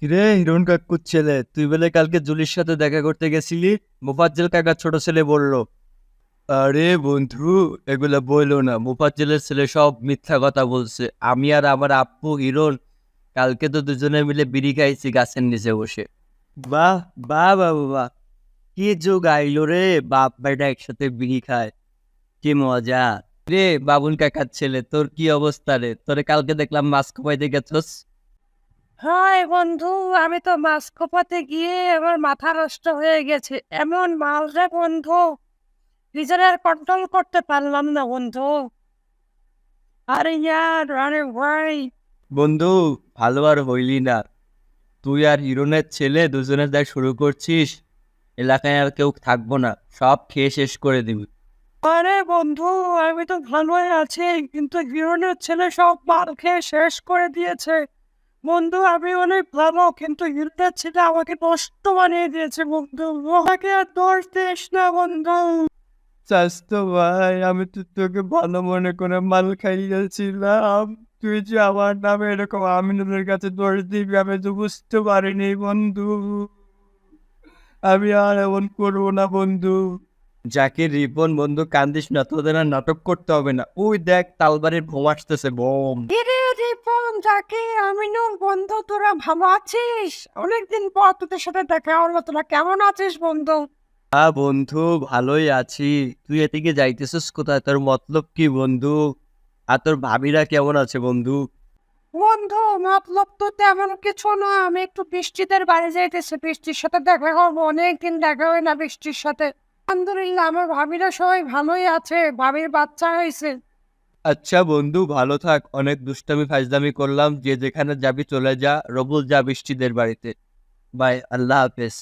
কিরে হিরণ কাকুর ছেলে, তুই বলে কালকে জুলির সাথে দেখা করতে গেছিলি? মোফাজ্জল কাকার ছোট ছেলে বলল। আরে বন্ধু, এগুলা বইলো না। মোফাজ্জলের ছেলে সব মিথ্যা কথা বলছে। আমি আর আমার আব্বু হিরণ কালকে তো দুজনে মিলে বিড়ি খাইছি গাছের নিচে বসে। বাহ বাহ বাহ বাহ, কি যুগ আইলো রে! বাপ বেটা একসাথে বিড়ি খায়, কি মজা! রে বাবুল কাকার ছেলে, তোর কি অবস্থা রে? তোরে কালকে দেখলাম মাছ কোপাইতে গেছস। হাই বন্ধু, আমি তো মাছ কোপাতে গিয়ে আমার মাথা নষ্ট হয়ে গেছে। এমন মাল রে বন্ধু, নিজের আর কন্ট্রোল করতে পারলাম না বন্ধু। আরে ইয়ার, আরে ভাই। বন্ধু, ভালো আর হইলি না। তুই আর হিরণের ছেলে দুজনে দেখ শুরু করছিস, এলাকায় আর কেউ থাকবো না, সব খেয়ে শেষ করে দিবি। আরে বন্ধু, আমি তো ভালোই আছি, কিন্তু হিরণের ছেলে সব মাল খেয়ে শেষ করে দিয়েছে। বন্ধু আমি অনেক ভালো, কিন্তু হিরণের ছেলে আমাকে নষ্ট বানিয়ে দিয়েছে বন্ধু। আমাকে আর দোষ দিস না বন্ধু। স্বাস্থ্য ভাই, আমি তো তোকে ভালো মনে করে মাল খাইয়েছিলাম। তুই যে আমার নামে এরকম আমিনুলের কাছে দোষ দিবি আমি তো বুঝতে পারিনি বন্ধু। আমি আর এমন করবো না বন্ধু। জাকির, রিপন, বন্ধু কান্দিস না, তোদের আর নাটক করতে হবে না। ওই দেখ তালবাড়ির বোম আসতেছে, বোম। কিরে রিপন, যাকে আমিনু, বন্ধু তোরা ভালো আছিস? অনেকদিন পর তোদের সাথে দেখা হলো, তোরা কেমন আছিস বন্ধু? হ্যাঁ বন্ধু, ভালোই আছি। তুই এদিকে যাইতেছিস কোথায়? তোর মতলব কি বন্ধু? আর তোর ভাবিরা কেমন আছে বন্ধু? বন্ধু মতলব তো তেমন কিছু না, আমি একটু বৃষ্টিদের বাড়ি যাইতেছি, বৃষ্টির সাথে দেখা করবো, অনেকদিন দেখা হয় না বৃষ্টির সাথে। আলহামদুলিল্লাহ আমার ভাবিরা সবাই ভালোই আছে, ভাবির বাচ্চা হয়েছে। আচ্ছা বন্ধু, ভালো থাক। অনেক দুষ্টামি ফাজলামি করলাম। যে যেখানে যাবি চলে যা। রবুল, যা বৃষ্টিদের বাড়িতে। বাই, আল্লাহ হাফেজ।